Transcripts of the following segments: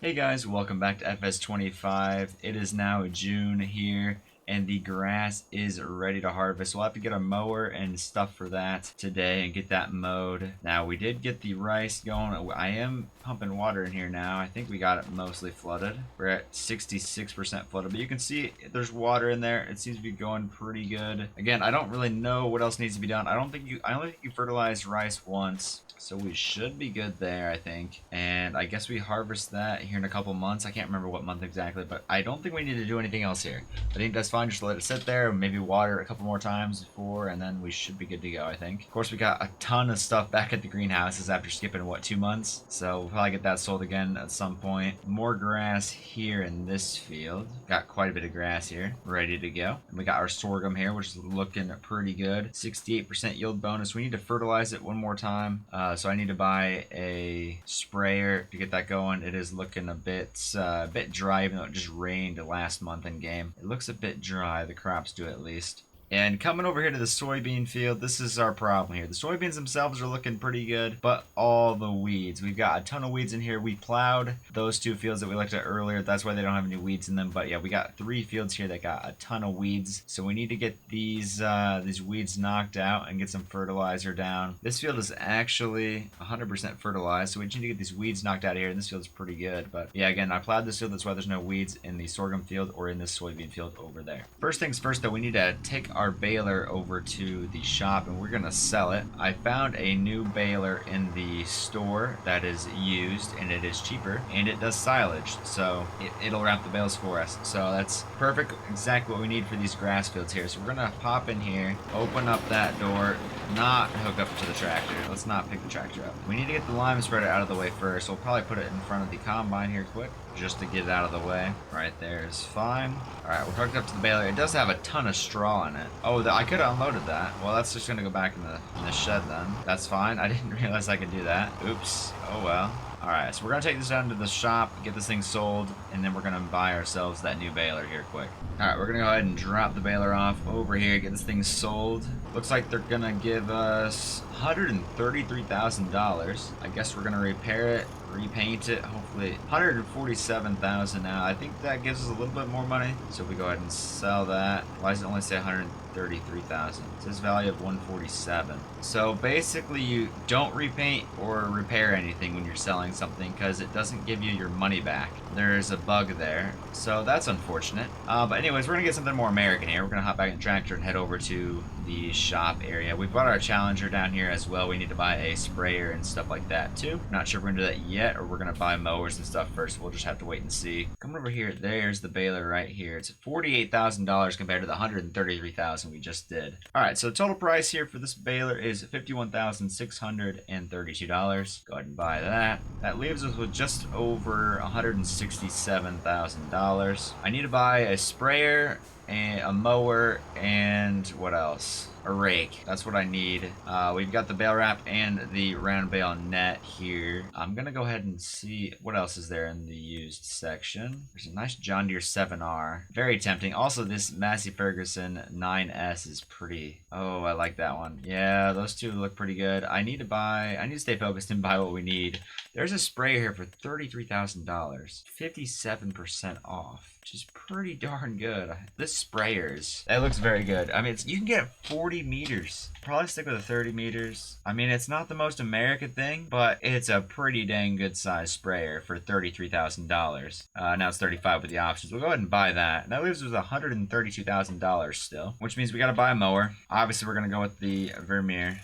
Hey guys, welcome back to FS25. It is now June here, and the grass is ready to harvest. We'll have to get a mower and stuff for that today and get that mowed. Now, we did get the rice going. I am pumping water in here now. I think we got it mostly flooded. We're at 66% flooded, but you can see there's water in there. It seems to be going pretty good. Again, I don't really know what else needs to be done. I only think you fertilized rice once. So we should be good there, I think. And I guess we harvest that here in a couple months. I can't remember what month exactly, but I don't think we need to do anything else here. I think that's fine. Just let it sit there, maybe water a couple more times before, and then we should be good to go, I think. Of course, we got a ton of stuff back at the greenhouses after skipping, what, 2 months? So we'll probably get that sold again at some point. More grass here in this field. Got quite a bit of grass here, ready to go. And we got our sorghum here, which is looking pretty good. 68% yield bonus. We need to fertilize it one more time. So I need to buy a sprayer to get that going. It is looking a bit dry, even though it just rained last month in game. It looks a bit dry. The crops do at least. And coming over here to the soybean field, this is our problem here. The soybeans themselves are looking pretty good, but all the weeds. We've got a ton of weeds in here. We plowed those 2 fields that we looked at earlier. That's why they don't have any weeds in them. But yeah, we got 3 fields here that got a ton of weeds. So we need to get these weeds knocked out and get some fertilizer down. This field is actually 100% fertilized, so we just need to get these weeds knocked out of here. And this field's pretty good. But yeah, again, I plowed this field. That's why there's no weeds in the sorghum field or in this soybean field over there. First things first, though, we need to take our baler over to the shop and we're gonna sell it. I found a new baler in the store that is used and it is cheaper and it does silage, so it'll wrap the bales for us. So that's perfect, exactly what we need for these grass fields here. So we're gonna pop in here, open up that door, not hook up to the tractor. Let's not pick the tractor up. We need to get the lime spreader out of the way first. We'll probably put it in front of the combine here quick, just to get it out of the way. Right there is fine. All right, we're hooked up to the baler. It does have a ton of straw in it. Oh, I could have unloaded that. Well, that's just gonna go back in the shed then. That's fine. I didn't realize I could do that. Oops. Oh well. All right, so we're gonna take this down to the shop, get this thing sold, and then we're gonna buy ourselves that new baler here quick. All right, we're gonna go ahead and drop the baler off over here, get this thing sold. Looks like they're gonna give us $133,000. I guess we're gonna repair it, repaint it, hopefully. $147,000 now. I think that gives us a little bit more money. So if we go ahead and sell that, why does it only say 133,000? It says value of 147. So basically you don't repaint or repair anything when you're selling something because it doesn't give you your money back. There's a bug there. So that's unfortunate. But anyways, we're gonna get something more American here. We're gonna hop back in the tractor and head over to the shop area. We bought our Challenger down here as well. We need to buy a sprayer and stuff like that too. Not sure if we're gonna do that yet or we're gonna buy mowers and stuff first. We'll just have to wait and see. Coming over here, there's the baler right here. It's $48,000 compared to the $133,000 we just did. All right, so total price here for this baler is $51,632. Go ahead and buy that. That leaves us with just over $167,000. I need to buy a sprayer and a mower and what else? A rake. That's what I need. We've got the bale wrap and the round bale net here. I'm gonna go ahead and see what else is there in the used section. There's a nice John Deere 7R. Very tempting. Also, this Massey Ferguson 9S is pretty. Oh, I like that one. Yeah, those two look pretty good. I need to stay focused and buy what we need. There's a sprayer here for $33,000. 57% off. Which is pretty darn good. This sprayers, that looks very good. I mean, you can get 40 meters. Probably stick with the 30 meters. I mean, it's not the most American thing, but it's a pretty dang good size sprayer for $33,000. Now it's 35 with the options. We'll go ahead and buy that. That leaves us $132,000 still, which means we got to buy a mower. Obviously, we're gonna go with the Vermeer.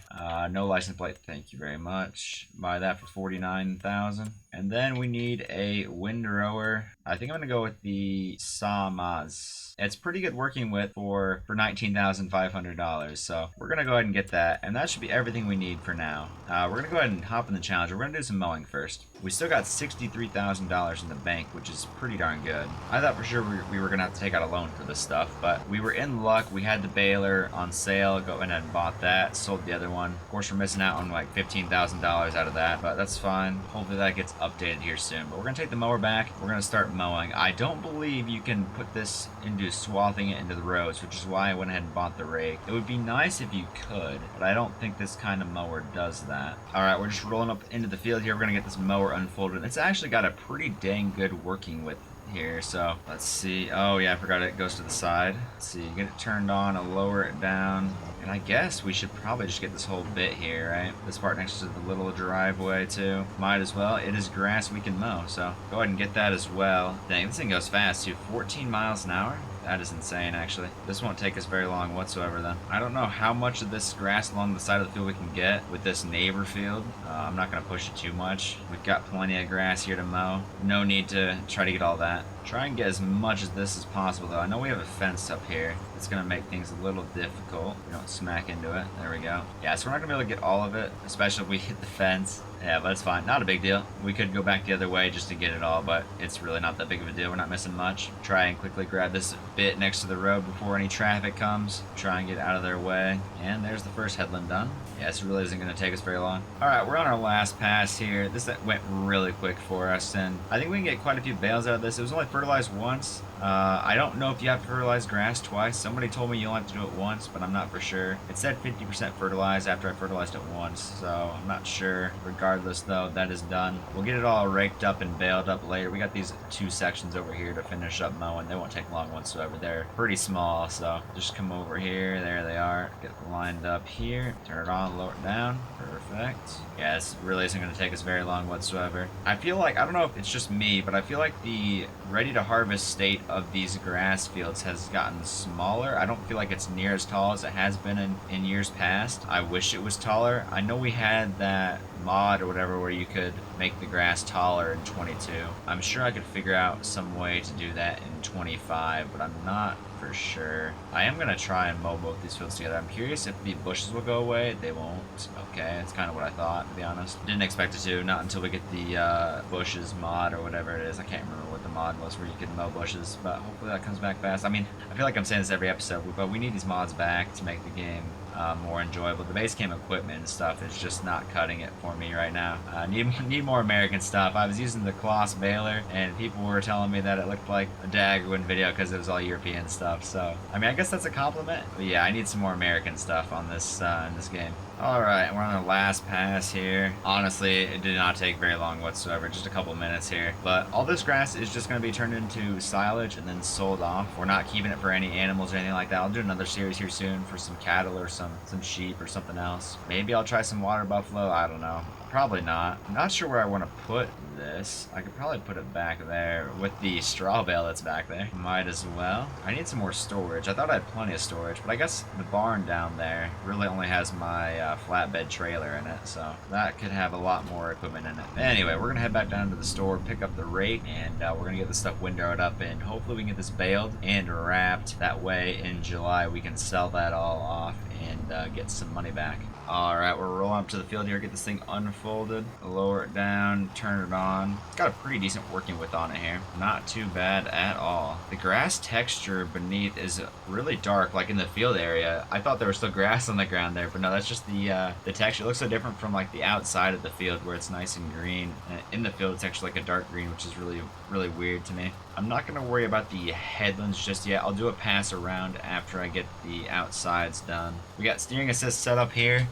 No license plate. Thank you very much. Buy that for $49,000. And then we need a windrower. I think I'm gonna go with the Samaz. It's pretty good working with for $19,500. So we're gonna go ahead and get that, and that should be everything we need for now. We're gonna go ahead and hop in the Challenger. We're gonna do some mowing first. We still got $63,000 in the bank, which is pretty darn good. I thought for sure we were gonna have to take out a loan for this stuff, but we were in luck. We had the baler on sale. Go ahead and bought that. Sold the other one. Of course, we're missing out on like $15,000 out of that, but that's fine. Hopefully that gets updated here soon. But we're gonna take the mower back. We're gonna start mowing. I don't believe you can put this into swathing it into the roads, which is why I went ahead and bought the rake. It would be nice if you could, but I don't think this kind of mower does that. All right, we're just rolling up into the field here. We're gonna get this mower unfolded. It's actually got a pretty dang good working width here, so let's see. Oh yeah, I forgot it goes to the side. Let's see, get it turned on, I'll lower it down, and I guess we should probably just get this whole bit here, right? This part next to the little driveway too. Might as well. It is grass we can mow, so go ahead and get that as well. Dang, this thing goes fast too. 14 miles an hour. That is insane, actually. This won't take us very long whatsoever, then. I don't know how much of this grass along the side of the field we can get with this neighbor field. I'm not going to push it too much. We've got plenty of grass here to mow. No need to try to get all that. Try and get as much of this as possible, though. I know we have a fence up here. It's going to make things a little difficult. We don't smack into it. There we go. Yeah, so we're not going to be able to get all of it, especially if we hit the fence. Yeah, but it's fine. Not a big deal. We could go back the other way just to get it all, but it's really not that big of a deal. We're not missing much. Try and quickly grab this bit next to the road before any traffic comes. Try and get out of their way. And there's the first headland done. Yeah, this really isn't going to take us very long. All right, we're on our last pass here. This went really quick for us, and I think we can get quite a few bales out of this. It was only fertilized once. I don't know if you have to fertilize grass twice. Somebody told me you only have to do it once, but I'm not for sure. It said 50% fertilized after I fertilized it once, so I'm not sure. Regardless, though, that is done. We'll get it all raked up and baled up later. We got these 2 sections over here to finish up mowing. They won't take long whatsoever. They're pretty small, so just come over here. There they are. Get lined up here. Turn it on, lower it down. Perfect. Yeah, this really isn't going to take us very long whatsoever. I feel like, I don't know if it's just me, but I feel like the ready to harvest state of these grass fields has gotten smaller. I don't feel like it's near as tall as it has been in years past. I wish it was taller. I know we had that mod or whatever where you could make the grass taller in 22. I'm sure I could figure out some way to do that in 25, but I'm not for sure. I am gonna try and mow both these fields together. I'm curious if the bushes will go away. They won't. Okay, that's kind of what I thought, to be honest. Didn't expect it to, not until we get the bushes mod or whatever it is. I can't remember what the mod was where you could mow bushes, but hopefully that comes back fast. I mean, I feel like I'm saying this every episode, but we need these mods back to make the game more enjoyable. The base game equipment and stuff is just not cutting it for me right now. Need more American stuff. I was using the Kloss baler, and people were telling me that it looked like a Daggerwin video because it was all European stuff. So, I mean, I guess that's a compliment. But yeah, I need some more American stuff on this in this game. Alright, we're on the last pass here. Honestly, it did not take very long whatsoever, just a couple minutes here. But all this grass is just going to be turned into silage and then sold off. We're not keeping it for any animals or anything like that. I'll do another series here soon for some cattle or some sheep or something else. Maybe I'll try some water buffalo, I don't know. Probably not. I'm not sure where I want to put this. I could probably put it back there with the straw bale that's back there. Might as well. I need some more storage. I thought I had plenty of storage, but I guess the barn down there really only has my flatbed trailer in it, so that could have a lot more equipment in it. Anyway, we're gonna head back down to the store, pick up the rake, and we're gonna get this stuff windowed up, and hopefully we can get this baled and wrapped. That way in July we can sell that all off and get some money back. Alright, we're rolling up to the field here, get this thing unfolded, lower it down, turn it on. It's got a pretty decent working width on it here. Not too bad at all. The grass texture beneath is really dark, like in the field area. I thought there was still grass on the ground there, but no, that's just the texture. It looks so different from like the outside of the field where it's nice and green. And in the field, it's actually like a dark green, which is really weird to me. I'm not going to worry about the headlands just yet. I'll do a pass around after I get the outsides done. We got steering assist set up here.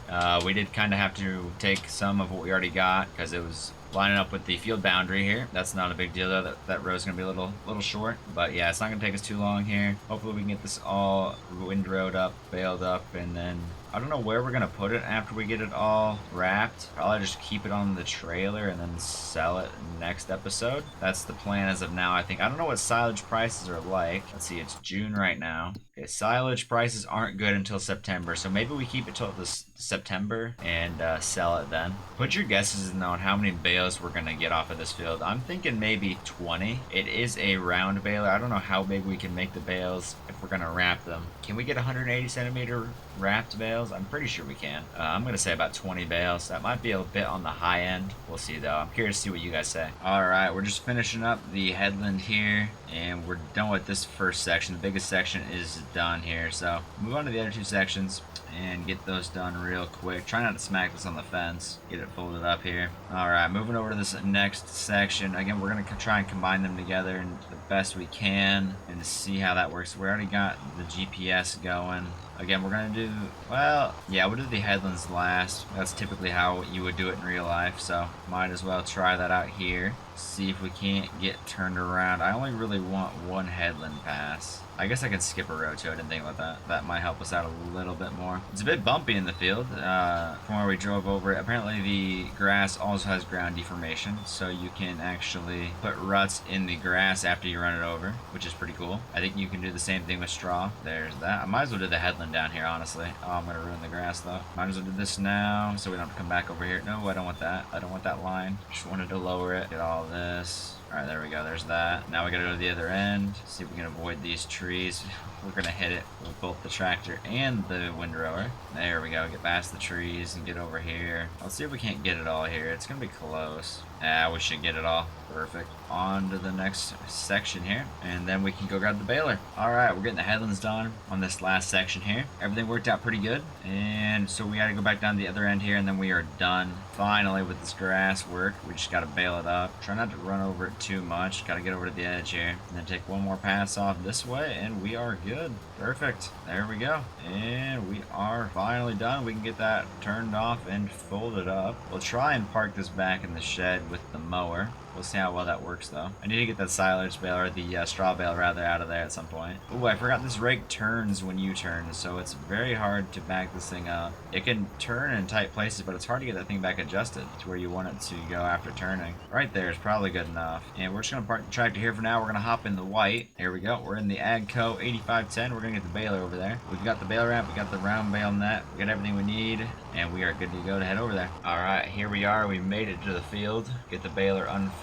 We did kind of have to take some of what we already got because it was lining up with the field boundary here. That's not a big deal though. That row's gonna be a little short, but yeah, it's not gonna take us too long here. Hopefully we can get this all windrowed up, baled up, and then I don't know where we're gonna put it after we get it all wrapped. Probably just keep it on the trailer and then sell it next episode. That's the plan as of now, I think. I don't know what silage prices are like. Let's see, it's June right now. Okay, silage prices aren't good until September, so maybe we keep it till this September and sell it then. Put your guesses in on how many bales we're gonna get off of this field. I'm thinking maybe 20. It is a round baler. I don't know how big we can make the bales if we're gonna wrap them. Can we get 180 centimeter wrapped bales? I'm pretty sure we can. I'm gonna say about 20 bales. That might be a bit on the high end. We'll see though. I'm curious to see what you guys say. Alright, we're just finishing up the headland here and we're done with this first section. The biggest section is done here, so move on to the other 2 sections and get those done real quick. Try not to smack this on the fence. Get it folded up here. Alright, moving over to this next section. Again, we're going to try and combine them together and the best we can and see how that works. We already got the GPS going. Again, we're gonna do, well, yeah, we'll do the headlands last. That's typically how you would do it in real life, so might as well try that out here. See if we can't get turned around. I only really want one headland pass. I guess I can skip a row too. I didn't think about that. That might help us out a little bit more. It's a bit bumpy in the field from where we drove over it. Apparently the grass also has ground deformation, so you can actually put ruts in the grass after you run it over, which is pretty cool. I think you can do the same thing with straw. There's that. I might as well do the headland down here, honestly. Oh, I'm going to ruin the grass though. Might as well do this now so we don't have to come back over here. No, I don't want that. I don't want that line. Just wanted to lower it. Get all this. Alright, there we go. There's that. Now we gotta go to the other end. See if we can avoid these trees. We're gonna hit it with both the tractor and the windrower. There we go. Get past the trees and get over here. Let's see if we can't get it all here. It's gonna be close. Yeah, we should get it all. Perfect. On to the next section here, and then we can go grab the baler. Alright, we're getting the headlands done on this last section here. Everything worked out pretty good, and so we gotta go back down the other end here, and then we are done finally with this grass work. We just gotta bale it up. Try not to run over it too much. Gotta get over to the edge here, and then take one more pass off this way, and we are good. Perfect. There we go. And we are finally done. We can get that turned off and folded up. We'll try and park this back in the shed with the mower. We'll see how well that works though. I need to get that silage bale, or the straw bale rather, out of there at some point. Ooh, I forgot this rake turns when you turn, so it's very hard to back this thing up. It can turn in tight places, but it's hard to get that thing back adjusted to where you want it to go after turning. Right there is probably good enough. And we're just gonna park the tractor here for now. We're gonna hop in the white. Here we go. We're in the AGCO 8510. We're gonna get the baler over there. We've got the bale ramp, we got the round bale net, we got everything we need, and we are good to go to head over there. Alright, here we are. We made it to the field. Get the baler unfolded.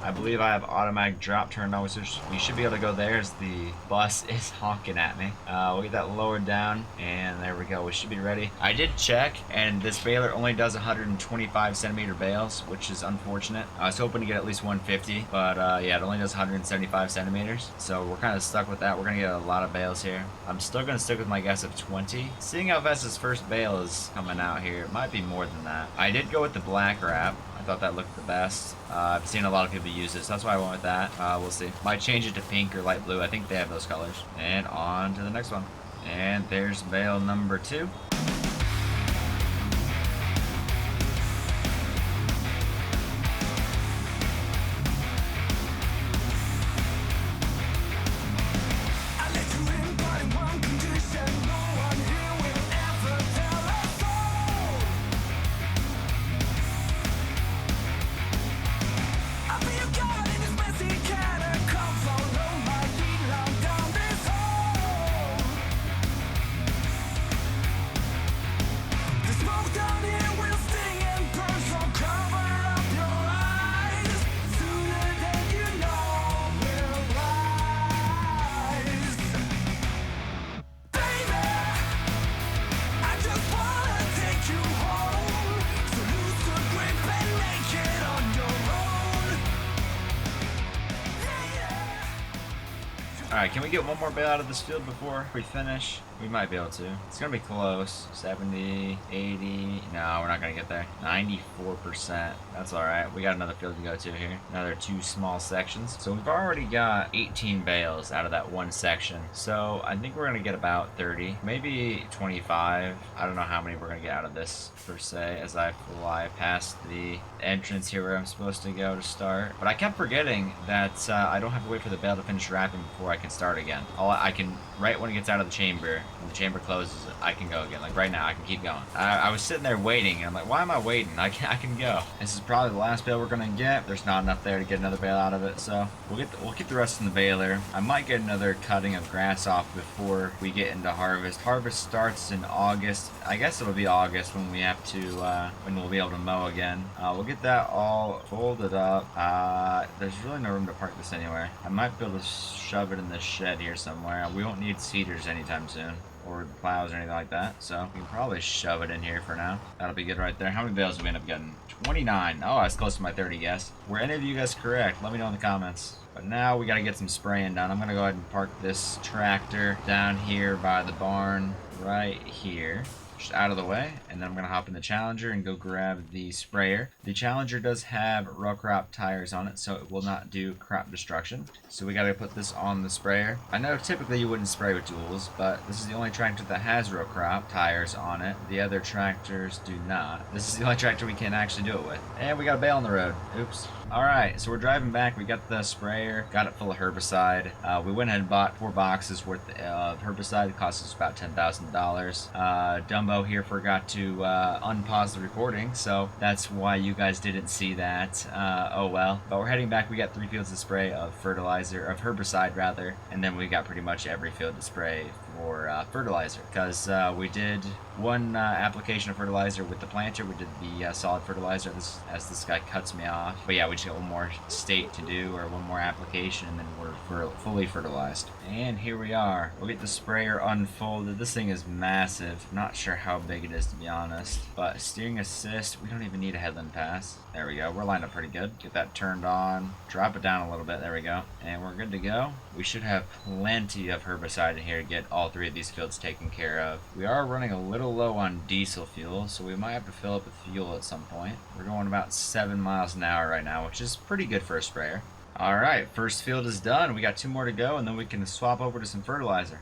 I believe I have automatic drop turned on, so we should be able to go there as the bus is honking at me. We'll get that lowered down, and there we go. We should be ready. I did check, and this baler only does 125 centimeter bales, which is unfortunate. I was hoping to get at least 150, but yeah, it only does 175 centimeters, so we're kind of stuck with that. We're gonna get a lot of bales here. I'm still gonna stick with my guess of 20. Seeing how fast this first bale is coming out here, it might be more than that. I did go with the black wrap. I thought that looked the best. I've seen a lot of people use it, so that's why I went with that. We'll see. Might change it to pink or light blue. I think they have those colors. And on to the next one. And there's bale number 2. Alright, can we get one more bale out of this field before we finish? We might be able to. It's going to be close. 70, 80. No, we're not going to get there. 94%. That's alright. We got another field to go to here. Another 2 small sections. So we've already got 18 bales out of that one section. So I think we're going to get about 30. Maybe 25. I don't know how many we're going to get out of this per se as I fly past the entrance here where I'm supposed to go to start. But I kept forgetting that I don't have to wait for the bale to finish wrapping before I can start again. I can, right when it gets out of the chamber, when the chamber closes, I can go again. Like right now, I can keep going. I was sitting there waiting, and I'm like, why am I waiting? I can go. This is probably the last bale we're gonna get. There's not enough there to get another bale out of it, so we'll keep the rest in the baler. I might get another cutting of grass off before we get into harvest. Harvest starts in August. I guess it'll be August when we have to, when we'll be able to mow again. We'll get that all folded up. There's really no room to park this anywhere. I might be able to shove it in this shed here somewhere. We won't need seeders anytime soon, or plows or anything like that, so we can probably shove it in here for now. That'll be good right there. How many bales did we end up getting? 29. Oh, that's close to my 30 guess. Were any of you guys correct? Let me know in the comments. But now we gotta get some spraying done. I'm gonna go ahead and park this tractor down here by the barn right here. just out of the way, and then I'm going to hop in the Challenger and go grab the sprayer. The Challenger does have row crop tires on it, so it will not do crop destruction. So we got to put this on the sprayer. I know typically you wouldn't spray with duals, but this is the only tractor that has row crop tires on it. The other tractors do not. This is the only tractor we can actually do it with. And we got a bale on the road. Oops. Alright, so we're driving back. We got the sprayer, got it full of herbicide. We went ahead and bought 4 boxes worth of herbicide. It cost us about $10,000. Dumbo here forgot to unpause the recording, so that's why you guys didn't see that. Oh well. But we're heading back. We got 3 fields to spray of herbicide rather, and then we got pretty much every field to spray for fertilizer, because we did one application of fertilizer with the planter. We did the solid fertilizer as this guy cuts me off. But yeah, we just got one more state to do, or one more application, and then we're fully fertilized. And here we are. We'll get the sprayer unfolded. This thing is massive. Not sure how big it is, to be honest. But steering assist, we don't even need a headland pass. There we go. We're lined up pretty good. Get that turned on. Drop it down a little bit. There we go. And we're good to go. We should have plenty of herbicide in here to get all 3 of these fields taken care of. We are running a little low on diesel fuel, so we might have to fill up with fuel at some point. We're going about 7 miles an hour right now, which is pretty good for a sprayer. Alright, first field is done. We got 2 more to go, and then we can swap over to some fertilizer.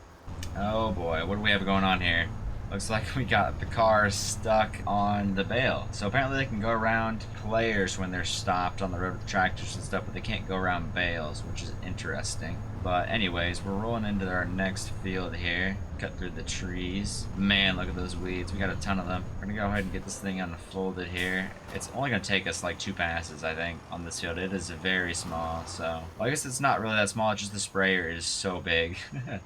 Oh boy, what do we have going on here? Looks like we got the car stuck on the bale. So apparently they can go around players when they're stopped on the road with tractors and stuff, but they can't go around bales, which is interesting. But anyways, we're rolling into our next field here. Cut through the trees. Man, look at those weeds. We got a ton of them. We're gonna go ahead and get this thing unfolded here. It's only gonna take us like 2 passes, I think, on this field. It is very small, so well, I guess it's not really that small. It's just the sprayer is so big.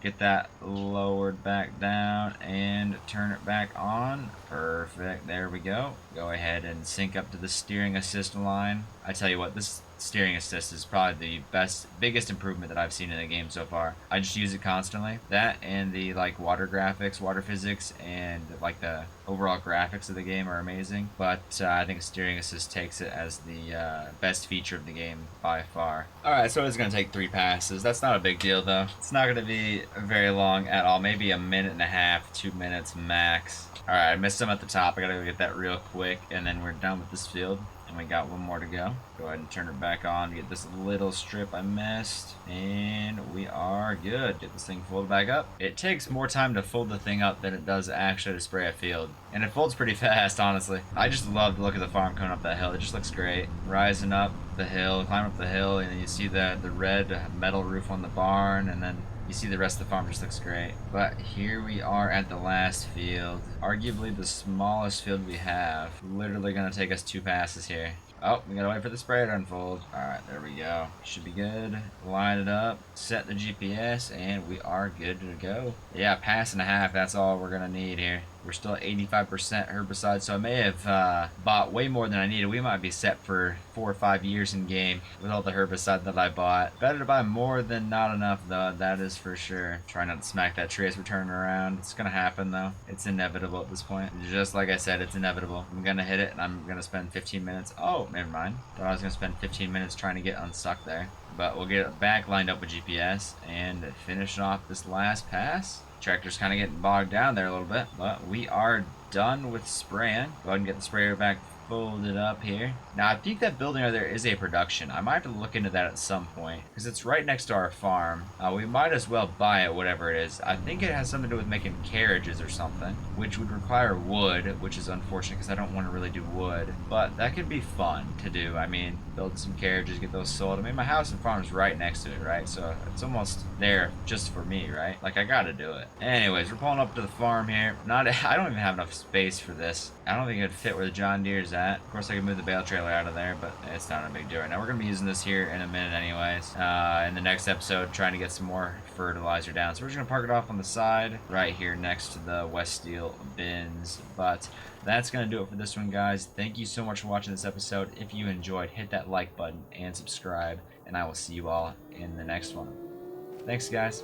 Get that lowered back down and turn it back on. Perfect. There we go. Go ahead and sync up to the steering assist line. I tell you what, this steering assist is probably the biggest improvement that I've seen in the game so far. I just use it constantly. That and the like water graphics, water physics, and like the overall graphics of the game are amazing. But I think steering assist takes it as the best feature of the game by far. Alright, so it's going to take 3 passes. That's not a big deal though. It's not going to be very long at all. Maybe a minute and a half, 2 minutes max. Alright, I missed some at the top. I gotta go get that real quick, and then we're done with this field. And we got 1 more to go. Go ahead and turn it back on to get this little strip I missed. And we are good. Get this thing folded back up. It takes more time to fold the thing up than it does actually to spray a field. And it folds pretty fast, honestly. I just love the look of the farm coming up that hill. It just looks great. Rising up the hill, climb up the hill, and then you see the red metal roof on the barn, and then you see the rest of the farm just looks great. But here we are at the last field. Arguably the smallest field we have. Literally gonna take us 2 passes here. Oh, we gotta wait for the sprayer to unfold. Alright, there we go. Should be good. Line it up, set the GPS, and we are good to go. Yeah, pass and a half, that's all we're gonna need here. We're still at 85% herbicide, so I may have bought way more than I needed. We might be set for 4 or 5 years in game with all the herbicide that I bought. Better to buy more than not enough, though. That is for sure. Try not to smack that tree as we're turning around. It's gonna happen, though. It's inevitable at this point. Just like I said, it's inevitable. I'm gonna hit it, and I'm gonna spend 15 minutes. Oh, never mind. Thought I was gonna spend 15 minutes trying to get unstuck there. But we'll get it back lined up with GPS and finish off this last pass. Tractor's kind of getting bogged down there a little bit, but we are done with spraying. Go ahead and get the sprayer back folded up here. Now, I think that building over there is a production. I might have to look into that at some point, because it's right next to our farm. We might as well buy it, whatever it is. I think it has something to do with making carriages or something, which would require wood, which is unfortunate because I don't want to really do wood. But that could be fun to do. I mean, build some carriages, get those sold. I mean, my house and farm is right next to it, right? So it's almost there just for me, right? Like, I gotta do it. Anyways, we're pulling up to the farm here. I don't even have enough space for this. I don't think it'd fit where the John Deere's at. Of course, I can move the bale trailer out of there, but it's not a big deal right now. We're gonna be using this here in a minute anyways. In the next episode, trying to get some more fertilizer down. So we're just gonna park it off on the side right here next to the West Steel bins. But that's gonna do it for this one, guys. Thank you so much for watching this episode. If you enjoyed, hit that like button and subscribe, and I will see you all in the next one. Thanks, guys.